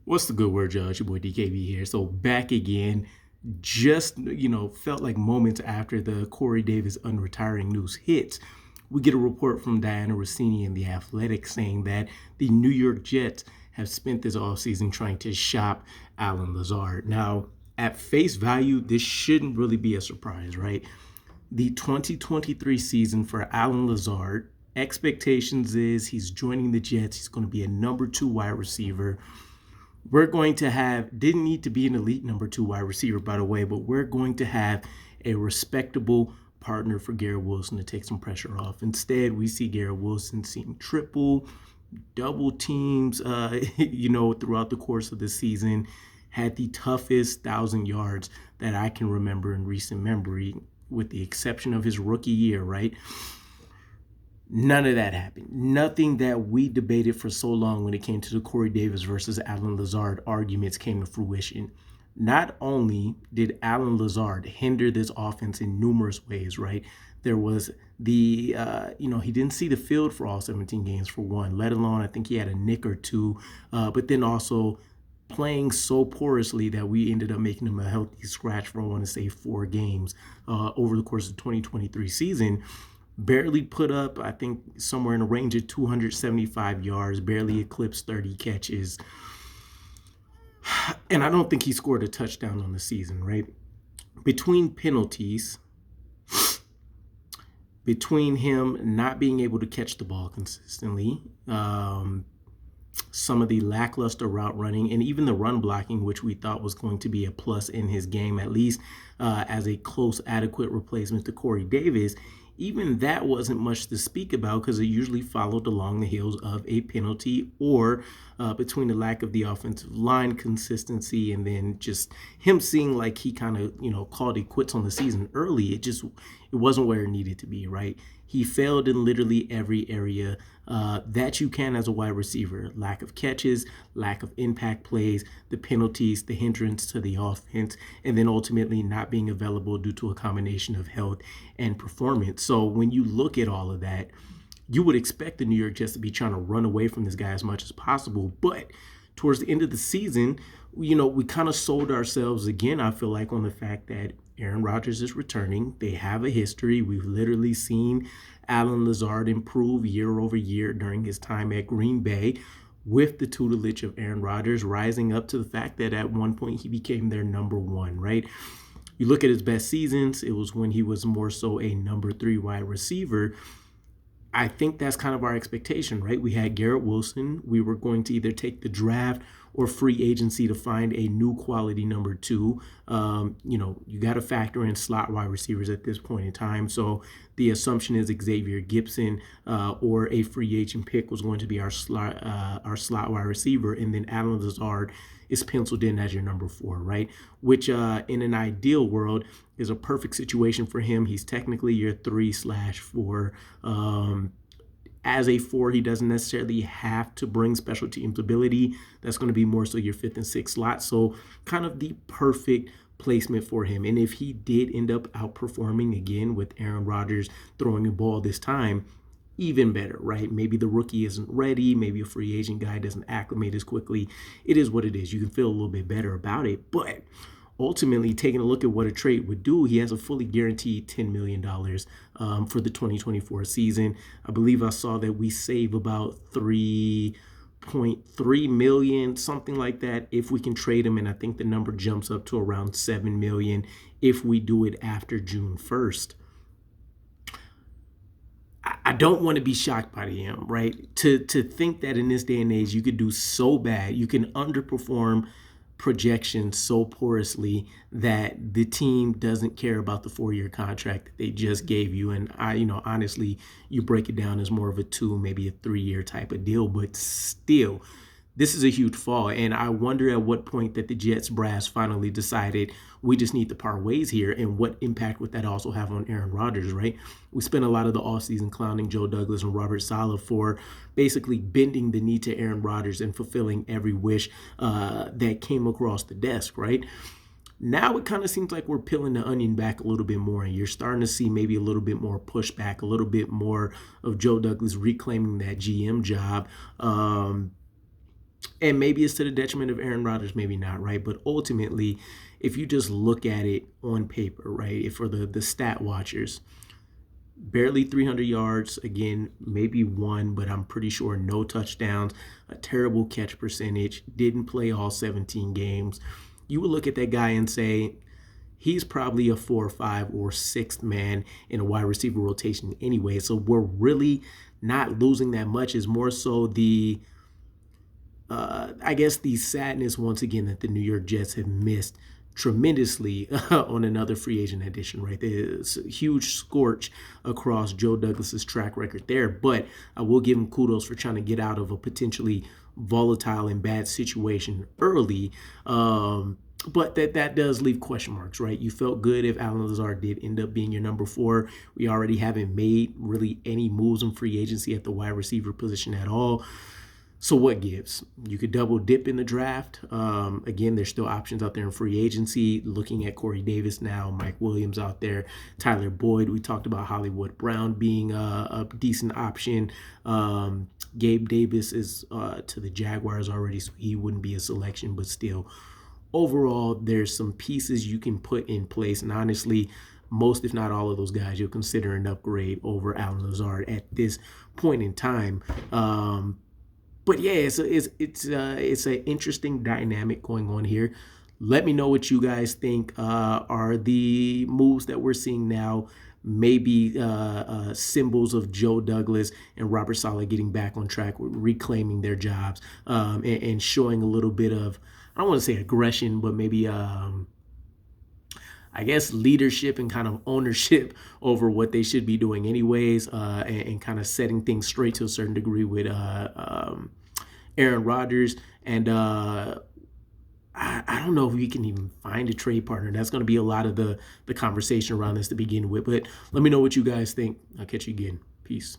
What's the good word, y'all? It's your boy DKB here. So back again, just felt like moments after the Corey Davis unretiring news hits, we get a report from Diana Rossini in The Athletic saying that the New York Jets have spent this offseason trying to shop Alan Lazard. Now, at face value, this shouldn't really be a surprise, right? The 2023 season for Alan Lazard, expectations is he's joining the Jets. He's going to be a number 2 wide receiver. We're going to have, didn't need to be an elite number 2 wide receiver, by the way, but we're going to have a respectable partner for Garrett Wilson to take some pressure off. Instead, we see Garrett Wilson seeing triple, double teams, throughout the course of the season. Had the toughest 1,000 yards that I can remember in recent memory, with the exception of his rookie year, right? None of that happened. Nothing that we debated for so long when it came to the Corey Davis versus Alan Lazard arguments came to fruition. Not only did Alan Lazard hinder this offense in numerous ways, right? There was he didn't see the field for all 17 games for one, let alone I think he had a nick or two, but then also playing so porously that we ended up making him a healthy scratch for, I want to say, 4 games over the course of the 2023 season. Barely put up, I think, somewhere in a range of 275 yards, barely eclipsed 30 catches. And I don't think he scored a touchdown on the season, right? Between penalties, between him not being able to catch the ball consistently, some of the lackluster route running, and even the run blocking, which we thought was going to be a plus in his game, at least as a close, adequate replacement to Corey Davis, even that wasn't much to speak about because it usually followed along the heels of a penalty or between the lack of the offensive line consistency and then just him seeing like he kind of, called it quits on the season early. It wasn't where it needed to be, right? He failed in literally every area that you can as a wide receiver. Lack of catches, lack of impact plays, the penalties, the hindrance to the offense, and then ultimately not being available due to a combination of health and performance. So when you look at all of that, you would expect the New York Jets to be trying to run away from this guy as much as possible. But towards the end of the season, we kind of sold ourselves again, I feel like, on the fact that Aaron Rodgers is returning. They have a history. We've literally seen Alan Lazard improve year over year during his time at Green Bay with the tutelage of Aaron Rodgers, rising up to the fact that at one point he became their number 1, right? You look at his best seasons, it was when he was more so a number 3 wide receiver. I think that's kind of our expectation, right? We had Garrett Wilson. We were going to either take the draft or free agency to find a new quality number 2. You got to factor in slot wide receivers at this point in time. So the assumption is Xavier Gibson or a free agent pick was going to be our slot wide receiver, and then Alan Lazard is penciled in as your number 4, right? Which in an ideal world is a perfect situation for him. He's technically your 3/4. As a 4, he doesn't necessarily have to bring special teams ability. That's going to be more so your 5th and 6th slot. So kind of the perfect placement for him. And if he did end up outperforming again with Aaron Rodgers throwing the ball this time, even better, right? Maybe the rookie isn't ready. Maybe a free agent guy doesn't acclimate as quickly. It is what it is. You can feel a little bit better about it. But ultimately, taking a look at what a trade would do, he has a fully guaranteed $10 million for the 2024 season. I believe I saw that we save about $3.3 million, something like that, if we can trade him. And I think the number jumps up to around $7 million if we do it after June 1st. I don't want to be shocked by the end, right? To think that in this day and age, you could do so bad, you can underperform projections so porously that the team doesn't care about the 4-year contract that they just gave you. And honestly, you break it down as more of a 2, maybe a 3-year type of deal, but still, this is a huge fall. And I wonder at what point that the Jets brass finally decided we just need to part ways here, and what impact would that also have on Aaron Rodgers, right? We spent a lot of the offseason clowning Joe Douglas and Robert Saleh for basically bending the knee to Aaron Rodgers and fulfilling every wish that came across the desk, right? Now it kind of seems like we're peeling the onion back a little bit more, and you're starting to see maybe a little bit more pushback, a little bit more of Joe Douglas reclaiming that GM job. And maybe it's to the detriment of Aaron Rodgers, maybe not, right? But ultimately, if you just look at it on paper, right, for the stat watchers, barely 300 yards, again, maybe one, but I'm pretty sure no touchdowns, a terrible catch percentage, didn't play all 17 games. You would look at that guy and say, he's probably a 4 or 5 or 6th man in a wide receiver rotation anyway. So we're really not losing that much. Is more so the, I guess, the sadness once again that the New York Jets have missed tremendously on another free agent addition, right? There's a huge scorch across Joe Douglas's track record there, but I will give him kudos for trying to get out of a potentially volatile and bad situation early. But that does leave question marks, right? You felt good if Allen Lazard did end up being your number 4. We already haven't made really any moves in free agency at the wide receiver position at all. So what gives? You could double dip in the draft. Again, there's still options out there in free agency. Looking at Corey Davis now, Mike Williams out there, Tyler Boyd. We talked about Hollywood Brown being a decent option. Gabe Davis is to the Jaguars already, so he wouldn't be a selection, but still. Overall, there's some pieces you can put in place, and honestly, most, if not all of those guys, you'll consider an upgrade over Allen Lazard at this point in time. But yeah, it's an interesting dynamic going on here. Let me know what you guys think are the moves that we're seeing now, maybe symbols of Joe Douglas and Robert Saleh getting back on track, reclaiming their jobs, and showing a little bit of, I don't want to say aggression, but maybe I guess leadership and kind of ownership over what they should be doing anyways, and kind of setting things straight to a certain degree with Aaron Rodgers. And I don't know if we can even find a trade partner. That's going to be a lot of the conversation around this to begin with. But let me know what you guys think. I'll catch you again. Peace.